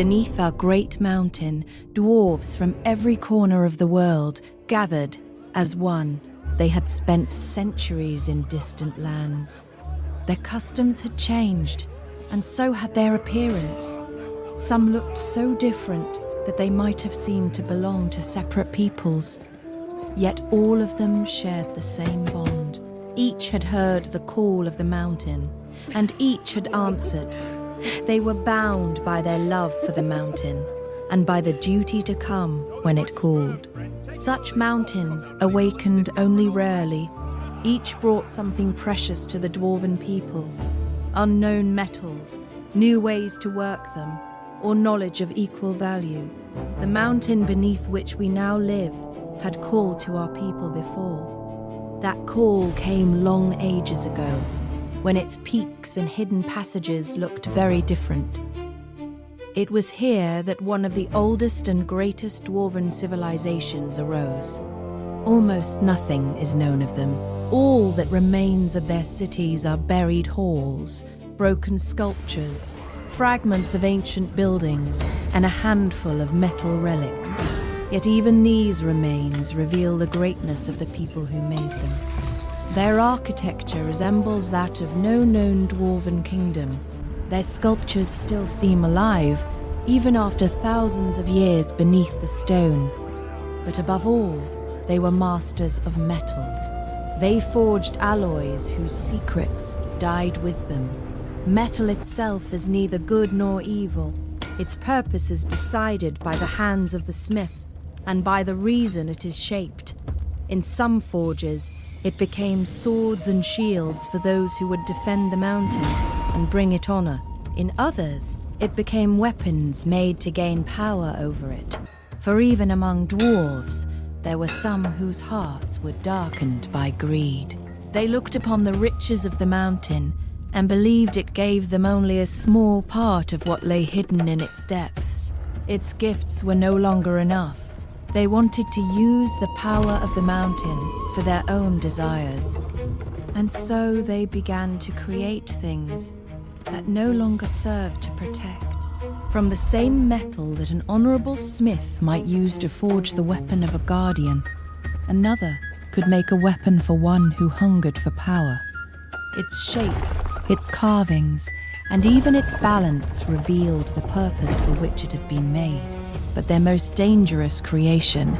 Beneath our great mountain, dwarves from every corner of the world gathered as one. They had spent centuries in distant lands. Their customs had changed, and so had their appearance. Some looked so different that they might have seemed to belong to separate peoples. Yet all of them shared the same bond. Each had heard the call of the mountain, and each had answered. They were bound by their love for the mountain, and by the duty to come when it called. Such mountains awakened only rarely. Each brought something precious to the Dwarven people. Unknown metals, new ways to work them, or knowledge of equal value. The mountain beneath which we now live had called to our people before. That call came long ages ago, when its peaks and hidden passages looked very different. It was here that one of the oldest and greatest Dwarven civilizations arose. Almost nothing is known of them. All that remains of their cities are buried halls, broken sculptures, fragments of ancient buildings, and a handful of metal relics. Yet even these remains reveal the greatness of the people who made them. Their architecture resembles that of no known Dwarven kingdom. Their sculptures still seem alive, even after thousands of years beneath the stone. But above all, they were masters of metal. They forged alloys whose secrets died with them. Metal itself is neither good nor evil. Its purpose is decided by the hands of the smith, and by the reason it is shaped. In some forges, it became swords and shields for those who would defend the mountain and bring it honor. In others, it became weapons made to gain power over it. For even among dwarves, there were some whose hearts were darkened by greed. They looked upon the riches of the mountain and believed it gave them only a small part of what lay hidden in its depths. Its gifts were no longer enough. They wanted to use the power of the mountain for their own desires. And so they began to create things that no longer served to protect. From the same metal that an honorable smith might use to forge the weapon of a guardian, another could make a weapon for one who hungered for power. Its shape, its carvings, and even its balance revealed the purpose for which it had been made. But their most dangerous creation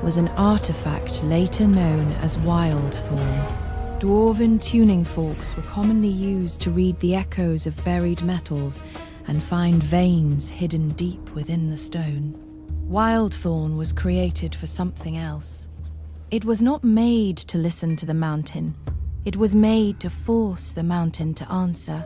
was an artifact later known as Wildthorn. Dwarven tuning forks were commonly used to read the echoes of buried metals and find veins hidden deep within the stone. Wildthorn was created for something else. It was not made to listen to the mountain. It was made to force the mountain to answer.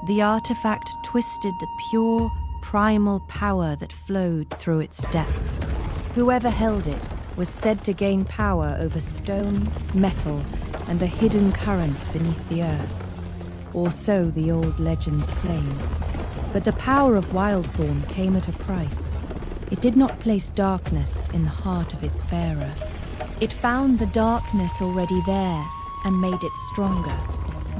The artifact twisted the pure, primal power that flowed through its depths. Whoever held it was said to gain power over stone, metal, and the hidden currents beneath the earth. Or so the old legends claim. But the power of Wildthorn came at a price. It did not place darkness in the heart of its bearer. It found the darkness already there and made it stronger.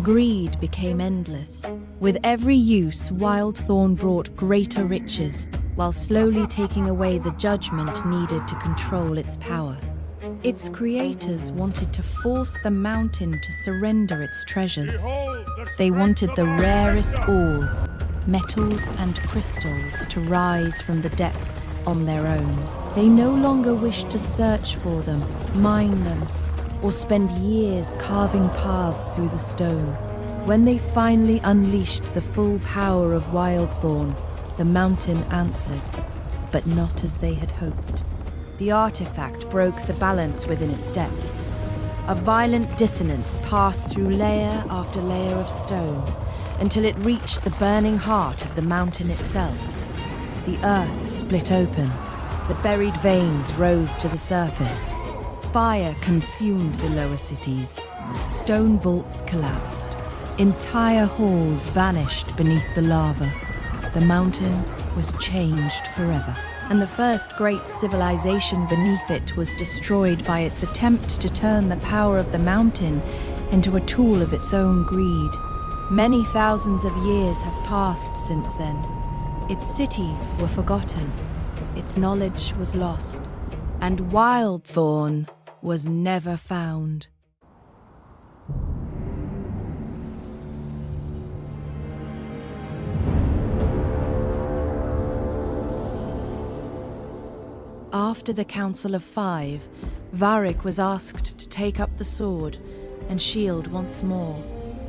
Greed became endless. With every use, Wildthorn brought greater riches, while slowly taking away the judgment needed to control its power. Its creators wanted to force the mountain to surrender its treasures. They wanted the rarest ores, metals and crystals to rise from the depths on their own. They no longer wished to search for them, mine them, or spend years carving paths through the stone. When they finally unleashed the full power of Wildthorn, the mountain answered, but not as they had hoped. The artifact broke the balance within its depths. A violent dissonance passed through layer after layer of stone, until it reached the burning heart of the mountain itself. The earth split open. The buried veins rose to the surface. Fire consumed the lower cities. Stone vaults collapsed. Entire halls vanished beneath the lava. The mountain was changed forever, and the first great civilization beneath it was destroyed by its attempt to turn the power of the mountain into a tool of its own greed. Many thousands of years have passed since then. Its cities were forgotten, its knowledge was lost, and Wildthorn was never found. After the Council of Five, Varric was asked to take up the sword and shield once more.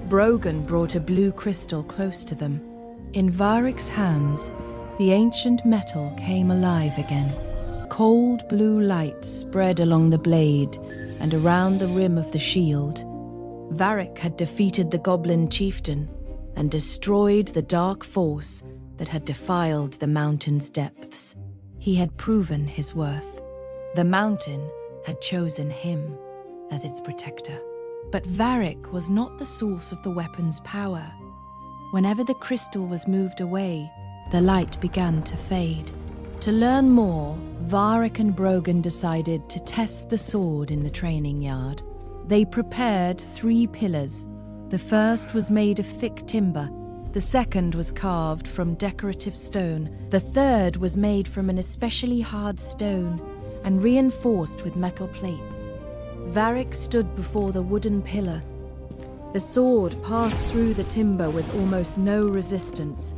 Brogan brought a blue crystal close to them. In Varric's hands, the ancient metal came alive again. Cold blue light spread along the blade and around the rim of the shield. Varric had defeated the goblin chieftain and destroyed the dark force that had defiled the mountain's depths. He had proven his worth. The mountain had chosen him as its protector. But Varric was not the source of the weapon's power. Whenever the crystal was moved away, the light began to fade. To learn more, Varric and Brogan decided to test the sword in the training yard. They prepared 3 pillars. The first was made of thick timber. The second was carved from decorative stone. The third was made from an especially hard stone and reinforced with metal plates. Varric stood before the wooden pillar. The sword passed through the timber with almost no resistance.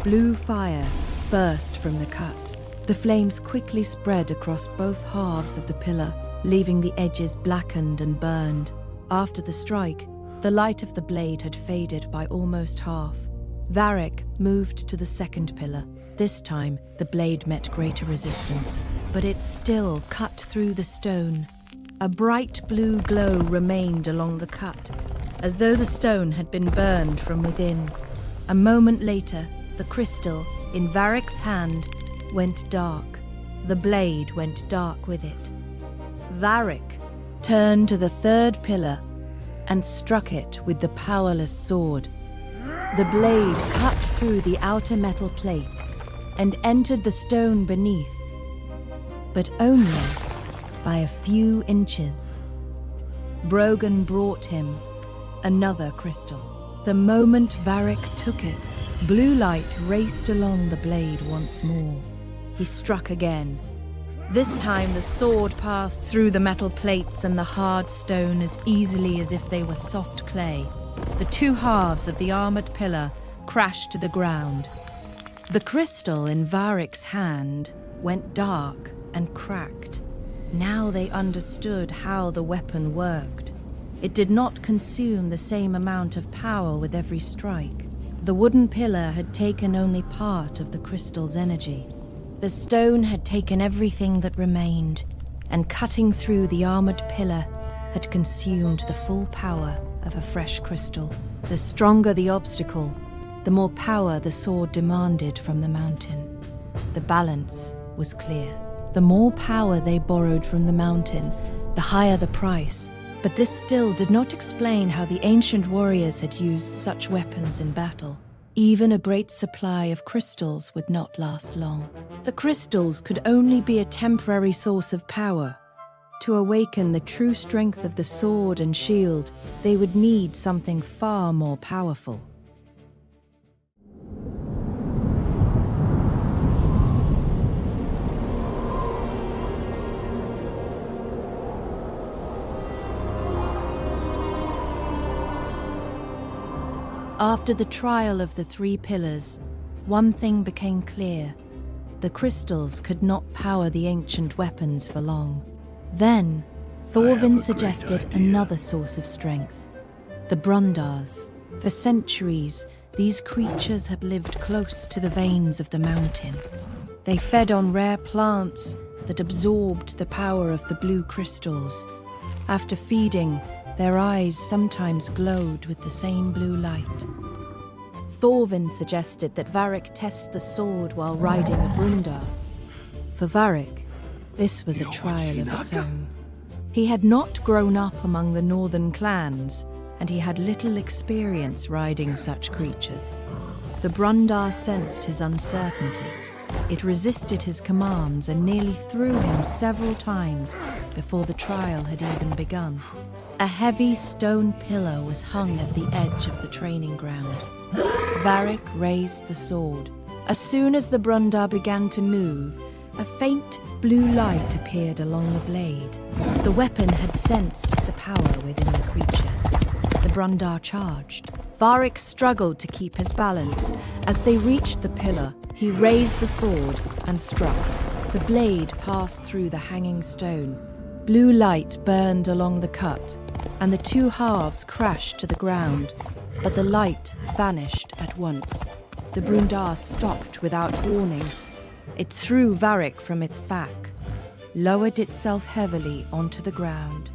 Blue fire burst from the cut. The flames quickly spread across both halves of the pillar, leaving the edges blackened and burned. After the strike, the light of the blade had faded by almost half. Varric moved to the second pillar. This time, the blade met greater resistance, but it still cut through the stone. A bright blue glow remained along the cut, as though the stone had been burned from within. A moment later, the crystal in Varric's hand went dark. The blade went dark with it. Varric turned to the third pillar and struck it with the powerless sword. The blade cut through the outer metal plate and entered the stone beneath, but only by a few inches. Brogan brought him another crystal. The moment Varric took it, blue light raced along the blade once more. He struck again. This time the sword passed through the metal plates and the hard stone as easily as if they were soft clay. The 2 halves of the armoured pillar crashed to the ground. The crystal in Varric's hand went dark and cracked. Now they understood how the weapon worked. It did not consume the same amount of power with every strike. The wooden pillar had taken only part of the crystal's energy. The stone had taken everything that remained, and cutting through the armoured pillar had consumed the full power of a fresh crystal. The stronger the obstacle, the more power the sword demanded from the mountain. The balance was clear. The more power they borrowed from the mountain, the higher the price. But this still did not explain how the ancient warriors had used such weapons in battle. Even a great supply of crystals would not last long. The crystals could only be a temporary source of power. To awaken the true strength of the sword and shield, they would need something far more powerful. After the trial of the 3 pillars, one thing became clear. The crystals could not power the ancient weapons for long. Then, Thorvin suggested another source of strength. The Brundars. For centuries, these creatures had lived close to the veins of the mountain. They fed on rare plants that absorbed the power of the blue crystals. After feeding, their eyes sometimes glowed with the same blue light. Thorvin suggested that Varric test the sword while riding a Brundar. For Varric, this was a trial of its own. He had not grown up among the northern clans, and he had little experience riding such creatures. The Brundar sensed his uncertainty. It resisted his commands and nearly threw him several times before the trial had even begun. A heavy stone pillar was hung at the edge of the training ground. Varric raised the sword As soon as the Brundar began to move, a faint blue light appeared along the blade. The weapon had sensed the power within the creature. The Brundar charged. Varric struggled to keep his balance. As they reached the pillar, he raised the sword and struck. The blade passed through the hanging stone. Blue light burned along the cut, and the two halves crashed to the ground, but the light vanished at once. The Brundar stopped without warning. It threw Varric from its back, lowered itself heavily onto the ground,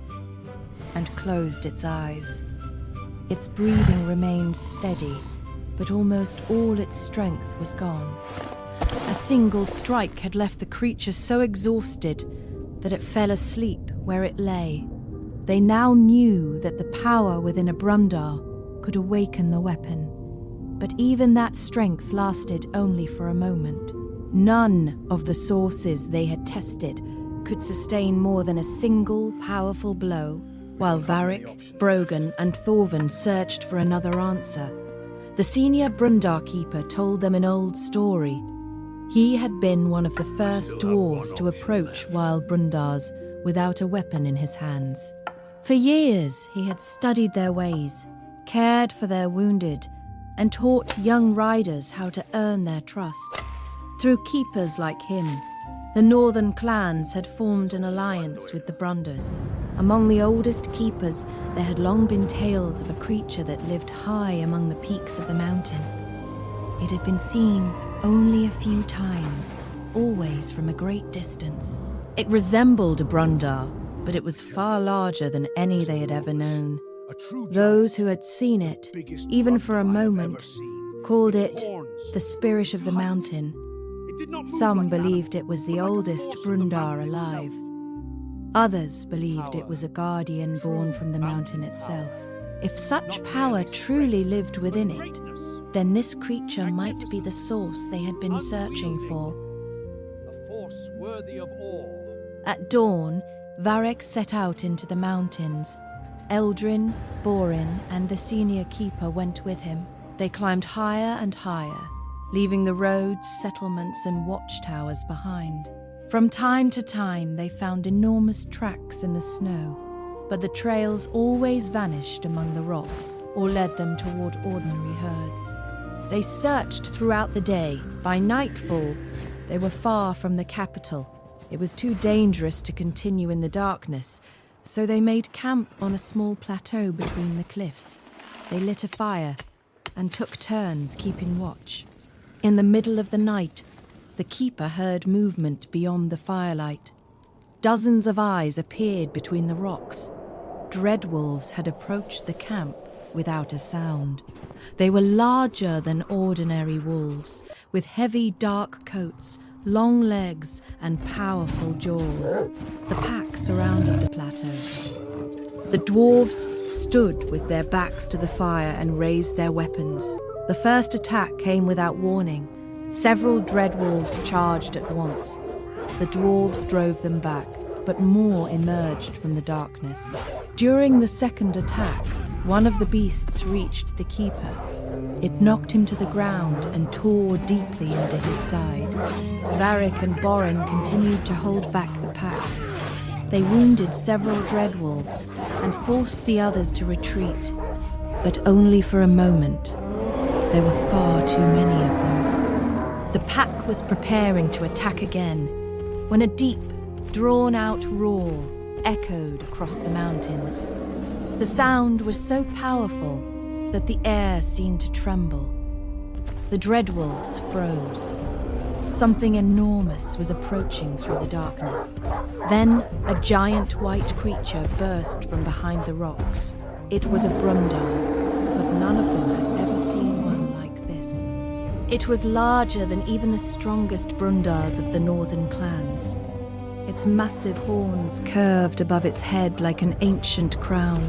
and closed its eyes. Its breathing remained steady, but almost all its strength was gone. A single strike had left the creature so exhausted that it fell asleep where it lay. They now knew that the power within a Brundar could awaken the weapon, but even that strength lasted only for a moment. None of the sources they had tested could sustain more than a single powerful blow, while Varric, Brogan, and Thorvin searched for another answer. The senior Brundar keeper told them an old story. He had been one of the first dwarves to approach wild Brundars without a weapon in his hands. For years he had studied their ways, cared for their wounded, and taught young riders how to earn their trust. Through keepers like him, the northern clans had formed an alliance with the Brundars. Among the oldest keepers, there had long been tales of a creature that lived high among the peaks of the mountain. It had been seen only a few times, always from a great distance. It resembled a Brundar, but it was far larger than any they had ever known. Those who had seen it, even for a moment, called it the spirit of the mountain. Some believed it was the oldest Brundar alive. Others believed it was a guardian born from the mountain itself. If such power truly lived within it, then this creature might be the source they had been searching for. A force worthy of awe. At dawn, Varric set out into the mountains. Eldrin, Borin, and the senior keeper went with him. They climbed higher and higher, leaving the roads, settlements, and watchtowers behind. From time to time, they found enormous tracks in the snow, but the trails always vanished among the rocks or led them toward ordinary herds. They searched throughout the day. By nightfall, they were far from the capital. It was too dangerous to continue in the darkness, so they made camp on a small plateau between the cliffs. They lit a fire and took turns keeping watch. In the middle of the night, the keeper heard movement beyond the firelight. Dozens of eyes appeared between the rocks. Dreadwolves had approached the camp without a sound. They were larger than ordinary wolves, with heavy dark coats, long legs, and powerful jaws. The pack surrounded the plateau. The dwarves stood with their backs to the fire and raised their weapons. The first attack came without warning. Several dreadwolves charged at once. The dwarves drove them back, but more emerged from the darkness. During the second attack, one of the beasts reached the keeper. It knocked him to the ground and tore deeply into his side. Varric and Borin continued to hold back the pack. They wounded several dreadwolves and forced the others to retreat, but only for a moment. There were far too many of them. The pack was preparing to attack again when a deep, drawn-out roar echoed across the mountains. The sound was so powerful that the air seemed to tremble. The dreadwolves froze. Something enormous was approaching through the darkness. Then a giant white creature burst from behind the rocks. It was a Brundar, but none of them had ever seen one like this. It was larger than even the strongest Brundars of the northern clans. Its massive horns curved above its head like an ancient crown.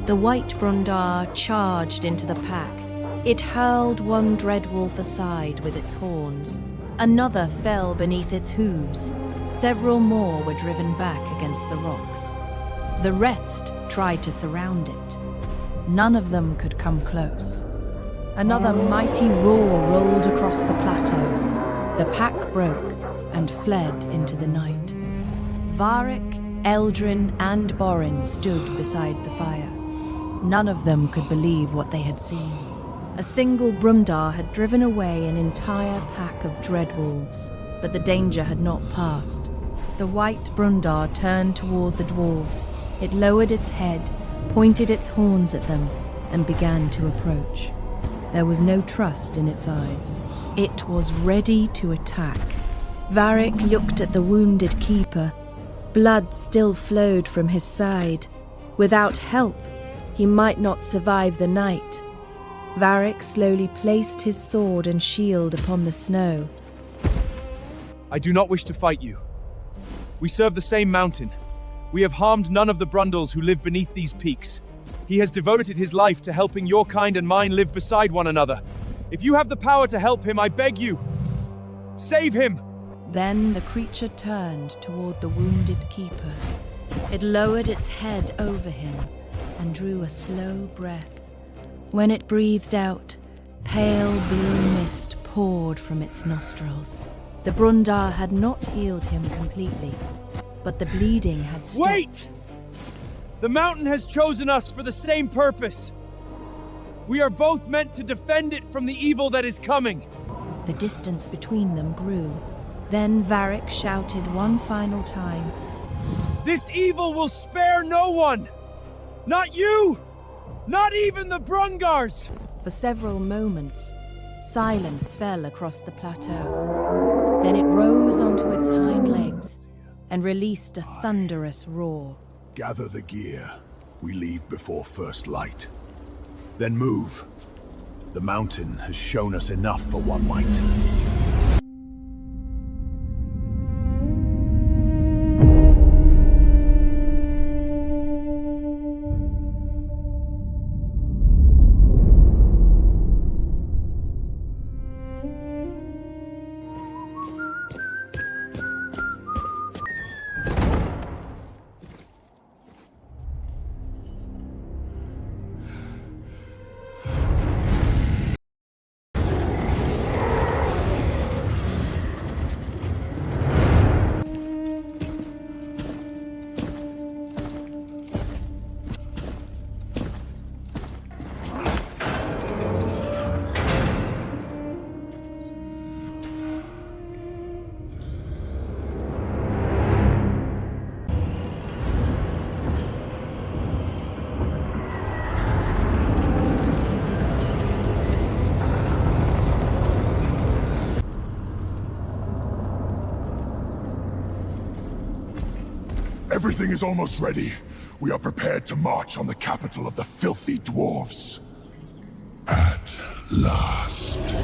The white Brundar charged into the pack. It hurled one dreadwolf aside with its horns. Another fell beneath its hooves. Several more were driven back against the rocks. The rest tried to surround it. None of them could come close. Another mighty roar rolled across the plateau. The pack broke and fled into the night. Varric, Eldrin, and Borin stood beside the fire. None of them could believe what they had seen. A single Brumdar had driven away an entire pack of dreadwolves, but the danger had not passed. The white Brumdar turned toward the dwarves. It lowered its head, pointed its horns at them, and began to approach. There was no trust in its eyes. It was ready to attack. Varric looked at the wounded keeper. Blood still flowed from his side. Without help, he might not survive the night. Varric slowly placed his sword and shield upon the snow. I do not wish to fight you. We serve the same mountain. We have harmed none of the Brundles who live beneath these peaks. He has devoted his life to helping your kind and mine live beside one another. If you have the power to help him, I beg you, save him! Then the creature turned toward the wounded keeper. It lowered its head over him and drew a slow breath. When it breathed out, pale blue mist poured from its nostrils. The Brundar had not healed him completely, but the bleeding had stopped. Wait! The mountain has chosen us for the same purpose. We are both meant to defend it from the evil that is coming. The distance between them grew. Then Varric shouted one final time, This evil will spare no one! Not you! Not even the Brungars! For several moments, silence fell across the plateau. Then it rose onto its hind legs and released a thunderous roar. Gather the gear. We leave before first light. Then move. The mountain has shown us enough for one night. Everything is almost ready. We are prepared to march on the capital of the filthy dwarves. At last.